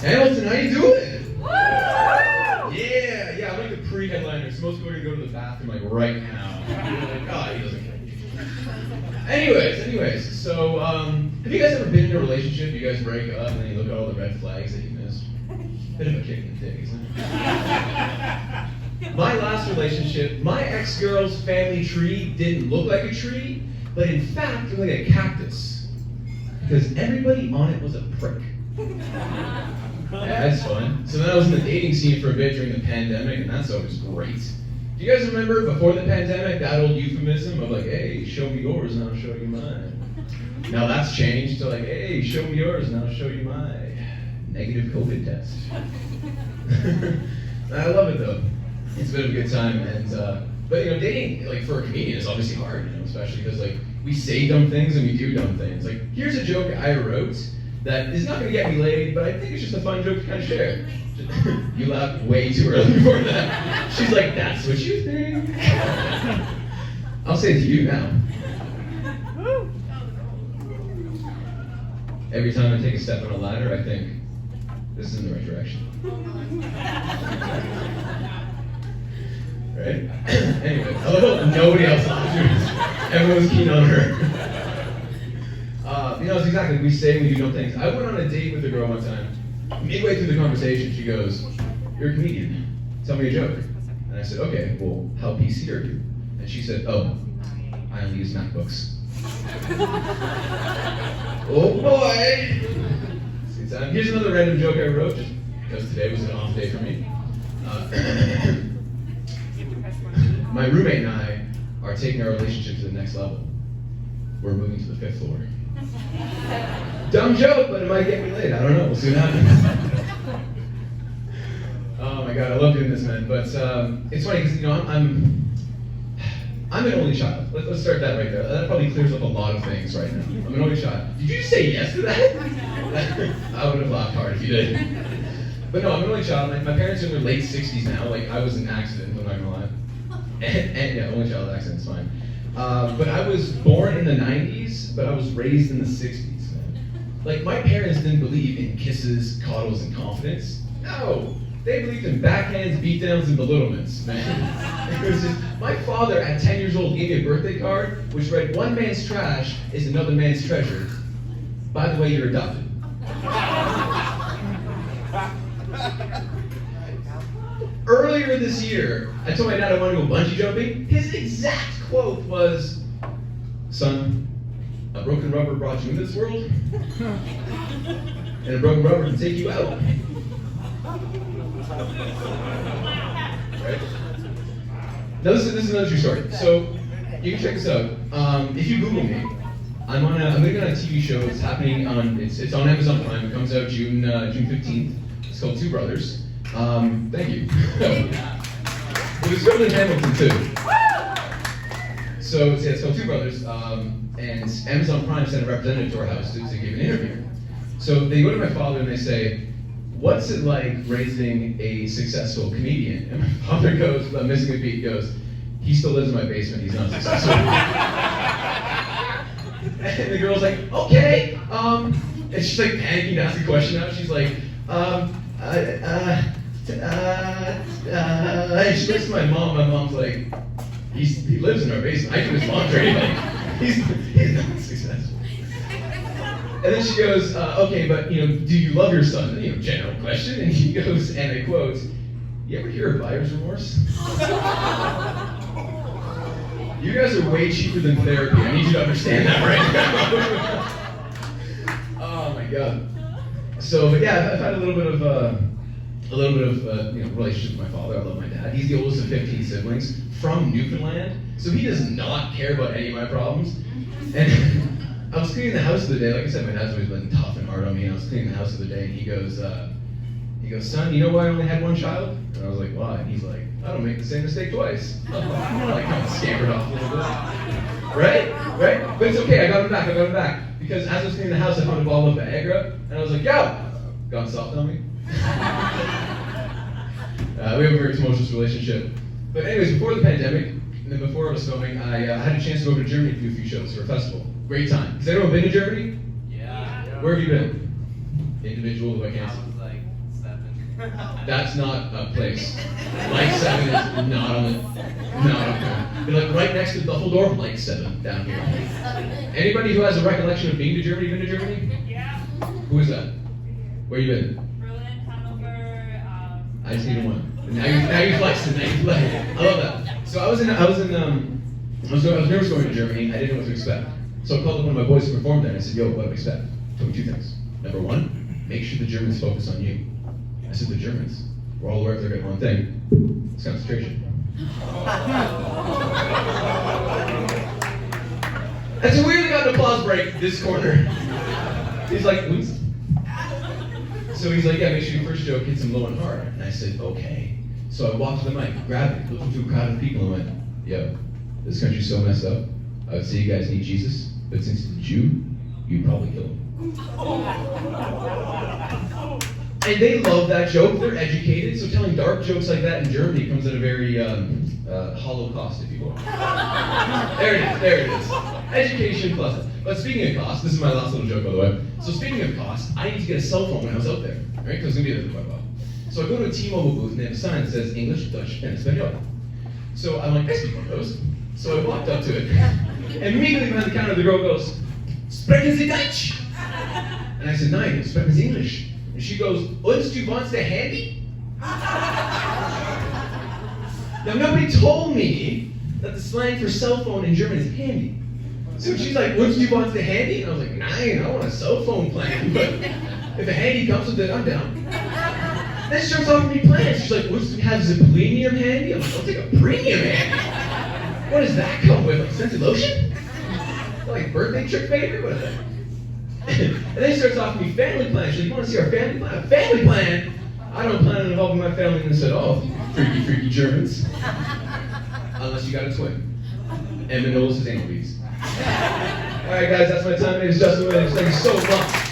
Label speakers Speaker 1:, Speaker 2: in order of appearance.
Speaker 1: Hamilton, how you doing? Yeah, I'm like the pre-headliner, so most people are gonna go to the bathroom like right now. Like, oh, he doesn't care. Anyways, so have you guys ever been in a relationship, you guys break up, and then you look at all the red flags that you missed? Bit of a kick in the dick, isn't it? My last relationship, my ex-girl's family tree didn't look like a tree, but in fact, it looked like a cactus. Because everybody on it was a prick. Yeah, that's fun. So then I was in the dating scene for a bit during the pandemic, and that's always great. Do you guys remember before the pandemic, that old euphemism of like, hey, show me yours and I'll show you mine? Now that's changed to like, hey, show me yours and I'll show you my negative COVID test. I love it though. It's a bit of a good time, and but dating like for a comedian is obviously hard, especially because like we say dumb things and we do dumb things. Like here's a joke I wrote that is not going to get me laid, but I think it's just a fun joke to kind of share. You laughed way too early for that. She's like, that's what you think. I'll say it to you now. Every time I take a step on a ladder, I think, this is in the right direction. Right? Anyway, I love how nobody else laughed. Everyone was keen on her. It's exactly, we say when we do dumb things. I went on a date with a girl one time. Midway through the conversation, she goes, you're a comedian. Tell me a joke. And I said, okay, well, how PC are you? And she said, oh, I only use MacBooks. Oh boy! Here's another random joke I wrote, just because today was an off day for me. My roommate and I are taking our relationship to the next level. We're moving to the 5th floor. Dumb joke, but it might get me laid. I don't know. We'll see what happens. Oh my god, I love doing this, man. But it's funny because I'm an only child. Let's start that right there. That probably clears up a lot of things right now. I'm an only child. Did you just say yes to that? I would have laughed hard if you did. But no, I'm an only child. My parents are in their late 60s now. Like I was an accident. I'm not gonna lie. And yeah, only child accident's fine. But I was born in the 90s, but I was raised in the 60s, man. Like, my parents didn't believe in kisses, coddles, and confidence. No! They believed in backhands, beatdowns, and belittlements, man. It was just, my father, at 10 years old, gave me a birthday card, which read, one man's trash is another man's treasure. By the way, you're adopted. Earlier this year, I told my dad I wanted to go bungee jumping. His exact quote was, son, a broken rubber brought you into this world, and a broken rubber can take you out. Right? Now this is another true story. So you can check this out. If you Google me, I'm going to be on a TV show. It's happening on it's on Amazon Prime. It comes out June 15th. It's called Two Brothers. Thank you. It was filmed in Hamilton too. So it's called Two Brothers, and Amazon Prime sent a representative to our house to give an interview. So they go to my father and they say, what's it like raising a successful comedian? And my father goes, missing a beat, goes, he still lives in my basement, he's not successful. And the girl's like, okay. And she's like panicking to ask the question out. She's like, and she looks to my mom. My mom's like, he lives in our basement. I can his laundry. Like, he's not successful. And then she goes, okay, but do you love your son? General question. And he goes, and I quote, you ever hear of buyer's remorse? You guys are way cheaper than therapy. I need you to understand that right now. Oh my god. So, but yeah, I've had a little bit of relationship with my father. I love my dad. He's the oldest of 15 siblings from Newfoundland, so he does not care about any of my problems. And I was cleaning the house the other day. Like I said, my dad's always been tough and hard on me. And I was cleaning the house the other day, and he goes, son, you know why I only had one child? And I was like, why? And he's like, I don't make the same mistake twice. Like kind of scampered off a little bit. Right? But it's okay. I got him back. Because as I was cleaning the house, I found a bottle of Viagra, and I was like, yo, gone soft on me. We have a very tumultuous relationship. But anyways, before the pandemic, and then before I was filming, I had a chance to go over to Germany to do a few shows for a festival. Great time. Has anyone been to Germany?
Speaker 2: Yeah.
Speaker 1: Where have you been? Individual, who I can't see.
Speaker 2: I was like
Speaker 1: That's not a place. Like 7 is not on the, not up there. They're like right next to Dusseldorf, like 7 down here. Anybody who has a recollection of being to Germany, been to Germany?
Speaker 2: Yeah.
Speaker 1: Who is that? Where you been?
Speaker 2: Berlin, Hanover.
Speaker 1: I just need one. Now you're flexing. Now you're flexing. I love that. So I was nervous going to Germany. I didn't know what to expect. So I called up one of my boys who performed there and I said, "Yo, what do I expect?" Told me 2 things. Number 1, make sure the Germans focus on you. I said, the Germans. We're all aware if they're getting one thing. It's concentration. And so we really got an applause break this corner. He's like, "Who's?" So he's like, "Yeah, make sure your first joke hits him low and hard." And I said, "Okay." So I walked to the mic, grabbed it, looked into a crowd of people and went, "Yo, this country's so messed up. I would say you guys need Jesus, but since he's a Jew, you'd probably kill him." And they love that joke. They're educated, so telling dark jokes like that in Germany comes at a very hollow cost, if you will. There it is. Education plus it. But speaking of cost, this is my last little joke, by the way. So speaking of cost, I need to get a cell phone when I was out there, right? Because I'm going to be there for quite a while. So I go to a T-Mobile booth and they have a sign that says English, Dutch, and Espanol. So I'm like, I speak one of those. So I walked up to it. And immediately behind the counter, the girl goes, "Sprechen Sie Deutsch?" And I said, "Nein, sprechen Sie English." And she goes, "Und du wants the handy?" Now nobody told me that the slang for cell phone in German is handy. So she's like, "Und du wants the handy?" And I was like, "Nein, I want a cell phone plan, but if a handy comes with it, I'm down." Then she starts offering me plans. She's like, "What's have the premium handy?" I'm like, "I'll take a premium handy. What does that come with? Like scented lotion? Like birthday trick favor? What is that?" And then she starts offering me family plans. She's like, "You want to see our family plan?" "A family plan? I don't plan on involving my family in this at all, freaky Germans. Unless you got a twin. And Manolis is anal beads." Alright guys, that's my time. My name is Justin Williams. Thank you so much.